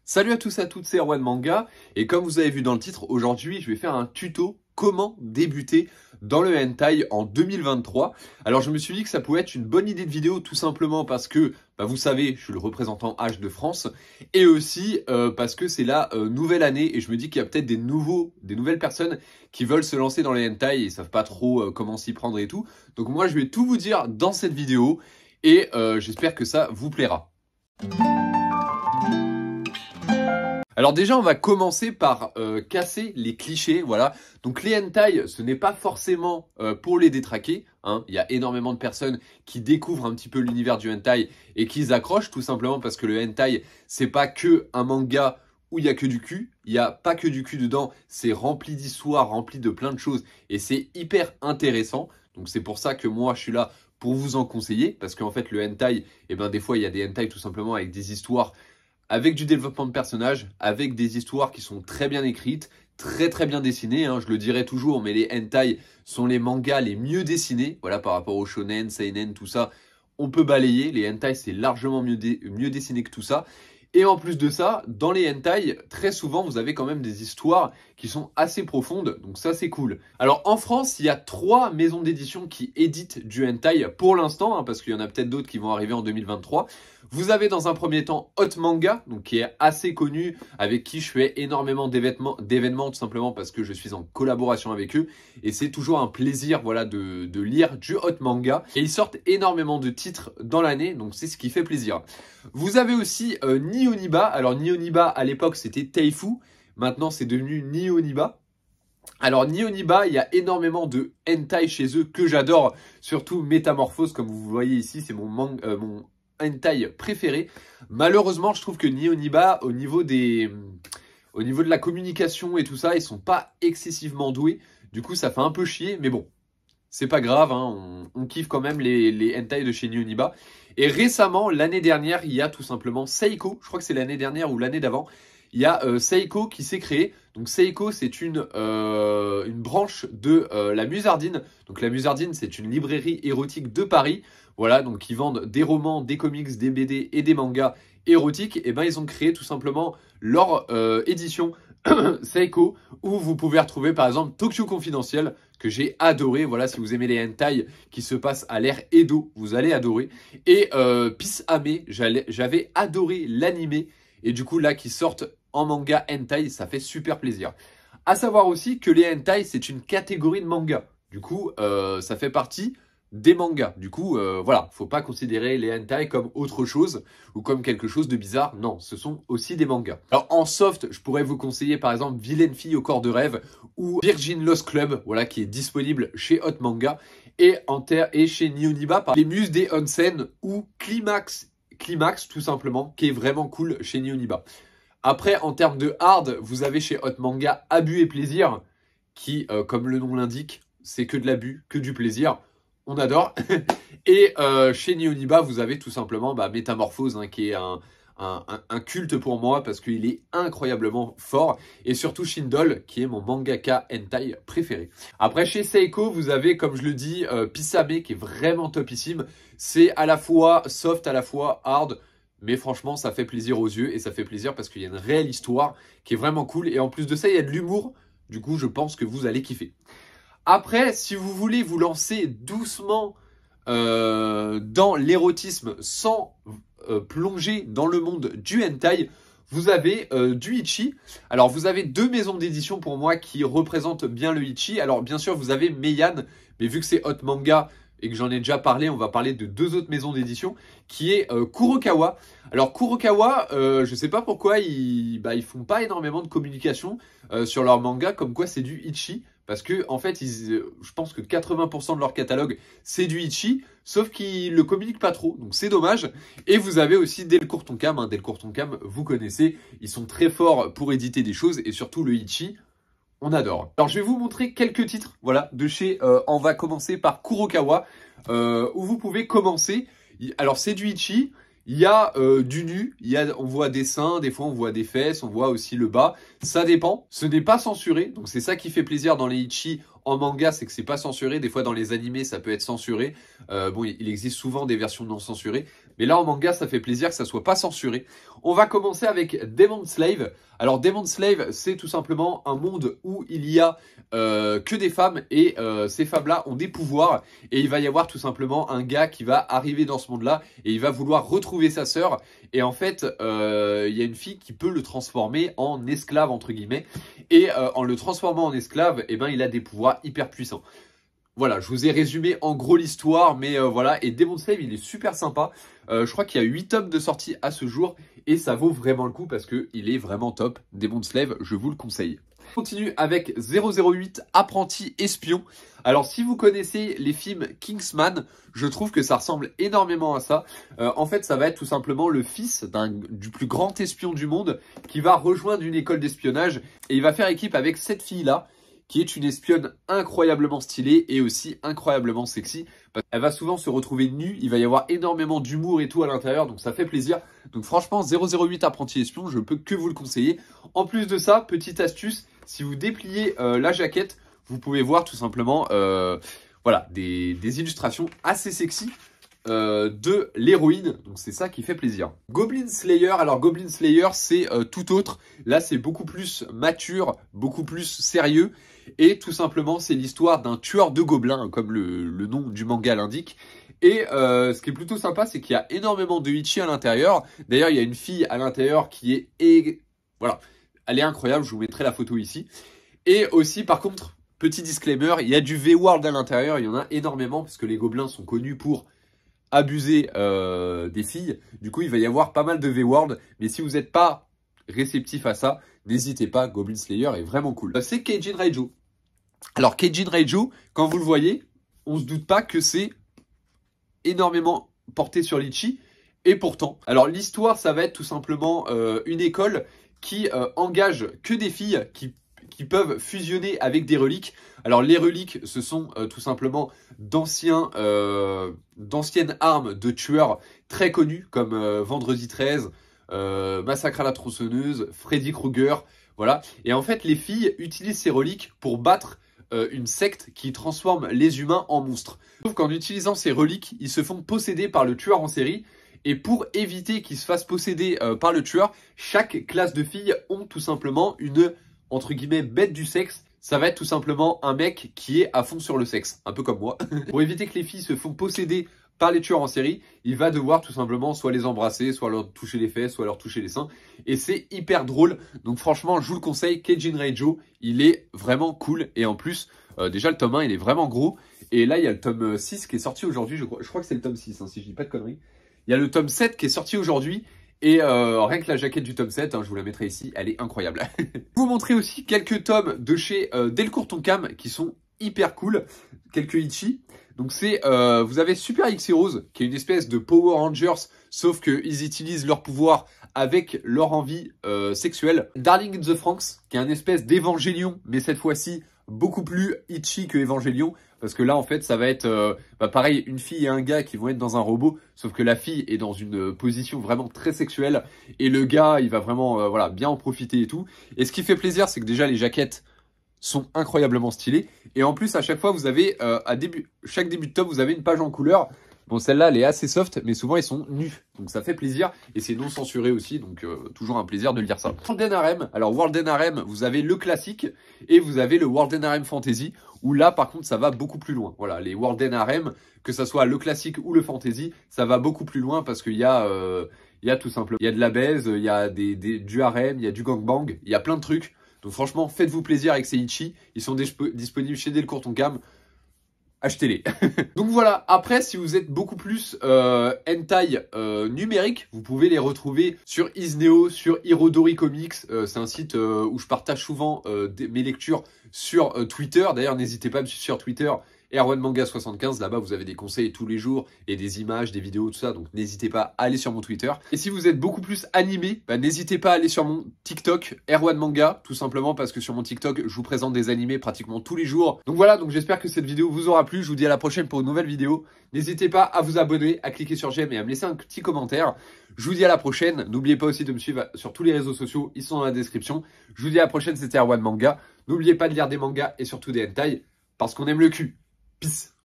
Salut à tous et à toutes, c'est Erwan Manga et comme vous avez vu dans le titre, aujourd'hui je vais faire un tuto comment débuter dans le hentai en 2023. Alors je me suis dit que ça pouvait être une bonne idée de vidéo tout simplement parce que, vous savez, je suis le représentant H de France et aussi parce que c'est la nouvelle année et je me dis qu'il y a peut-être des nouvelles personnes qui veulent se lancer dans les hentai et savent pas trop comment s'y prendre et tout. Donc moi je vais tout vous dire dans cette vidéo et j'espère que ça vous plaira. Alors déjà, on va commencer par casser les clichés, voilà. Donc les hentai, ce n'est pas forcément pour les détraquer, hein. Il y a énormément de personnes qui découvrent un petit peu l'univers du hentai et qui s'accrochent tout simplement parce que le hentai, c'est pas que un manga où il y a que du cul. Il n'y a pas que du cul dedans, c'est rempli d'histoires, rempli de plein de choses et c'est hyper intéressant. Donc c'est pour ça que moi, je suis là pour vous en conseiller parce qu'en fait, le hentai, des fois, il y a des hentai tout simplement avec des histoires avec du développement de personnages, avec des histoires qui sont très bien écrites, très bien dessinées, hein, je le dirai toujours, mais les hentai sont les mangas les mieux dessinés, voilà, par rapport au shonen, seinen, tout ça, on peut balayer, les hentai c'est largement mieux dessiné que tout ça. Et en plus de ça, dans les hentai, très souvent, vous avez quand même des histoires qui sont assez profondes, donc ça c'est cool. Alors en France, il y a 3 maisons d'édition qui éditent du hentai pour l'instant, hein, parce qu'il y en a peut-être d'autres qui vont arriver en 2023. Vous avez dans un premier temps Hot Manga, donc qui est assez connu, avec qui je fais énormément d'événements tout simplement parce que je suis en collaboration avec eux. Et c'est toujours un plaisir voilà, de lire du Hot Manga. Et ils sortent énormément de titres dans l'année, donc c'est ce qui fait plaisir. Vous avez aussi Nihoniba. Alors Nihoniba, à l'époque, c'était Taifu. Maintenant, c'est devenu Nihoniba. Alors Nihoniba, il y a énormément de hentai chez eux que j'adore. Surtout Métamorphose, comme vous voyez ici, c'est mon hentai préféré. Malheureusement, je trouve que Nihoniba, au niveau de la communication et tout ça, ils sont pas excessivement doués. Du coup, ça fait un peu chier, mais bon, c'est pas grave, hein, on kiffe quand même les hentai de chez Nihoniba. Et récemment, l'année dernière, il y a tout simplement Seiko, je crois que c'est l'année dernière ou l'année d'avant, il y a Seiko qui s'est créé. Donc Seiko, c'est une branche de la Musardine. Donc la Musardine, c'est une librairie érotique de Paris. Voilà, donc ils vendent des romans, des comics, des BD et des mangas érotiques. Et ils ont créé tout simplement leur édition Seiko, où vous pouvez retrouver par exemple Tokyo Confidentiel, que j'ai adoré. Voilà, si vous aimez les hentai qui se passent à l'ère Edo, vous allez adorer. Et Peace Ame, j'avais adoré l'animé. Et du coup, là, qui sortent en manga hentai, ça fait super plaisir. À savoir aussi que les hentai, c'est une catégorie de manga. Du coup, ça fait partie des mangas. Du coup, voilà, faut pas considérer les hentai comme autre chose ou comme quelque chose de bizarre. Non, ce sont aussi des mangas. Alors, en soft, je pourrais vous conseiller par exemple Vilaine Fille au corps de rêve ou Virgin Lost Club, voilà, qui est disponible chez Hot Manga et chez Nihoniba par les Muses des Onsen ou Climax tout simplement, qui est vraiment cool chez Nihoniba. Après, en termes de hard, vous avez chez Hot Manga Abus et Plaisir, qui, comme le nom l'indique, c'est que de l'abus, que du plaisir. On adore. Et chez Nihoniba, vous avez tout simplement Métamorphose, hein, qui est un culte pour moi parce qu'il est incroyablement fort. Et surtout Shindol, qui est mon mangaka hentai préféré. Après, chez Seiko, vous avez, comme je le dis, Peace Ame, qui est vraiment topissime. C'est à la fois soft, à la fois hard. Mais franchement, ça fait plaisir aux yeux et ça fait plaisir parce qu'il y a une réelle histoire qui est vraiment cool. Et en plus de ça, il y a de l'humour. Du coup, je pense que vous allez kiffer. Après, si vous voulez vous lancer doucement dans l'érotisme sans plonger dans le monde du hentai, vous avez du Ichi. Alors, vous avez 2 maisons d'édition pour moi qui représentent bien le Ichi. Alors, bien sûr, vous avez Meian, mais vu que c'est Hot Manga et que j'en ai déjà parlé, on va parler de 2 autres maisons d'édition, qui est Kurokawa. Alors Kurokawa, je sais pas pourquoi ils font pas énormément de communication sur leur manga, comme quoi c'est du Ichi, parce que en fait, je pense que 80% de leur catalogue c'est du Ichi, sauf qu'ils le communiquent pas trop, donc c'est dommage. Et vous avez aussi Delcourt Tonkam, hein, Delcourt Tonkam, vous connaissez, ils sont très forts pour éditer des choses, et surtout le Ichi, on adore. Alors je vais vous montrer quelques titres, voilà, de chez, on va commencer par Kurokawa, où vous pouvez commencer. Alors c'est du Ichi, il y a du nu, on voit des seins, des fois on voit des fesses, on voit aussi le bas, ça dépend. Ce n'est pas censuré, donc c'est ça qui fait plaisir dans les Ichi en manga, c'est que c'est pas censuré. Des fois dans les animés ça peut être censuré, bon il existe souvent des versions non censurées, Mais là, en manga, ça fait plaisir que ça soit pas censuré. On va commencer avec Demon Slave. Alors, Demon Slave, c'est tout simplement un monde où il y a que des femmes et ces femmes-là ont des pouvoirs. Et il va y avoir tout simplement un gars qui va arriver dans ce monde-là et il va vouloir retrouver sa sœur. Et en fait, il y a une fille qui peut le transformer en esclave, entre guillemets. Et en le transformant en esclave, eh ben, il a des pouvoirs hyper puissants. Voilà, je vous ai résumé en gros l'histoire, mais voilà. Et Demon Slave, il est super sympa. Je crois qu'il y a 8 tomes de sortie à ce jour et ça vaut vraiment le coup parce qu'il est vraiment top. Demon Slave, je vous le conseille. On continue avec 008 Apprenti Espion. Alors si vous connaissez les films Kingsman, je trouve que ça ressemble énormément à ça. En fait, ça va être tout simplement le fils du plus grand espion du monde qui va rejoindre une école d'espionnage et il va faire équipe avec cette fille-là, qui est une espionne incroyablement stylée et aussi incroyablement sexy. Elle va souvent se retrouver nue, il va y avoir énormément d'humour et tout à l'intérieur, donc ça fait plaisir. Donc franchement, 008 Apprenti Espion, je peux que vous le conseiller. En plus de ça, petite astuce, si vous dépliez la jaquette, vous pouvez voir tout simplement voilà, des illustrations assez sexy de l'héroïne, donc c'est ça qui fait plaisir. Goblin Slayer, alors Goblin Slayer c'est tout autre, là c'est beaucoup plus mature, beaucoup plus sérieux et tout simplement c'est l'histoire d'un tueur de gobelins comme le nom du manga l'indique. Et ce qui est plutôt sympa, c'est qu'il y a énormément de Ichi à l'intérieur. D'ailleurs il y a une fille à l'intérieur qui est voilà, elle est incroyable, je vous mettrai la photo ici. Et aussi par contre, petit disclaimer, il y a du V-World à l'intérieur, il y en a énormément parce que les gobelins sont connus pour abuser des filles. Du coup, il va y avoir pas mal de V-Word. Mais si vous n'êtes pas réceptif à ça, n'hésitez pas. Goblin Slayer est vraiment cool. C'est Keijin Reijo. Alors, Keijin Reijo, quand vous le voyez, on se doute pas que c'est énormément porté sur l'Ichi. Et pourtant, alors l'histoire, ça va être tout simplement une école qui engage que des filles qui peuvent fusionner avec des reliques. Alors les reliques, ce sont tout simplement d'anciennes armes de tueurs très connus comme Vendredi 13, Massacre à la tronçonneuse, Freddy Krueger, voilà. Et en fait, les filles utilisent ces reliques pour battre une secte qui transforme les humains en monstres. Sauf qu'en utilisant ces reliques, ils se font posséder par le tueur en série. Et pour éviter qu'ils se fassent posséder par le tueur, chaque classe de filles ont tout simplement une, entre guillemets, bête du sexe. Ça va être tout simplement un mec qui est à fond sur le sexe, un peu comme moi. Pour éviter que les filles se font posséder par les tueurs en série, il va devoir tout simplement soit les embrasser, soit leur toucher les fesses, soit leur toucher les seins. Et c'est hyper drôle. Donc franchement, je vous le conseille, Keijin Reijo, il est vraiment cool. Et en plus, déjà le tome 1, il est vraiment gros. Et là, il y a le tome 6 qui est sorti aujourd'hui, je crois que c'est le tome 6, hein, si je dis pas de conneries. Il y a le tome 7 qui est sorti aujourd'hui. Et rien que la jaquette du tome 7, hein, je vous la mettrai ici, elle est incroyable. Je vais vous montrer aussi quelques tomes de chez Delcourt Tonkam qui sont hyper cool. Quelques Ichi. Donc c'est, vous avez Super X Heroes, qui est une espèce de Power Rangers, sauf qu'ils utilisent leur pouvoir avec leur envie sexuelle. Darling in the Franxx, qui est un espèce d'évangélion, mais cette fois-ci beaucoup plus Ichi que Evangelion. Parce que là, en fait, ça va être pareil, une fille et un gars qui vont être dans un robot. Sauf que la fille est dans une position vraiment très sexuelle. Et le gars, il va vraiment voilà, bien en profiter et tout. Et ce qui fait plaisir, c'est que déjà, les jaquettes sont incroyablement stylées. Et en plus, à chaque fois, vous avez, chaque début de tome, vous avez une page en couleur. Bon, celle-là, elle est assez soft, mais souvent, ils sont nus. Donc, ça fait plaisir. Et c'est non censuré aussi. Donc, toujours un plaisir de lire ça. World Harem. Alors, World Harem, vous avez le classique et vous avez le World Harem Fantasy. Où là, par contre, ça va beaucoup plus loin. Voilà, les World Harem, que ça soit le classique ou le fantasy, ça va beaucoup plus loin parce qu'il y a tout simplement, il y a de la baise, il y a du harem, il y a du gangbang, il y a plein de trucs. Donc, franchement, faites-vous plaisir avec ces Ichi. Ils sont disponibles chez Delcourt Tonkam. Achetez-les. Donc voilà, après si vous êtes beaucoup plus hentai numérique, vous pouvez les retrouver sur Isneo, sur Hirodori Comics. C'est un site où je partage souvent mes lectures sur Twitter. D'ailleurs, n'hésitez pas à me suivre sur Twitter, ErwanManga75. Là-bas, vous avez des conseils tous les jours et des images, des vidéos, tout ça. Donc n'hésitez pas à aller sur mon Twitter. Et si vous êtes beaucoup plus animé, n'hésitez pas à aller sur mon TikTok, ErwanManga, tout simplement parce que sur mon TikTok, je vous présente des animés pratiquement tous les jours. Donc voilà, donc j'espère que cette vidéo vous aura plu. Je vous dis à la prochaine pour une nouvelle vidéo. N'hésitez pas à vous abonner, à cliquer sur j'aime et à me laisser un petit commentaire. Je vous dis à la prochaine. N'oubliez pas aussi de me suivre sur tous les réseaux sociaux. Ils sont dans la description. Je vous dis à la prochaine, c'était ErwanManga. N'oubliez pas de lire des mangas et surtout des hentai parce qu'on aime le cul. Peace.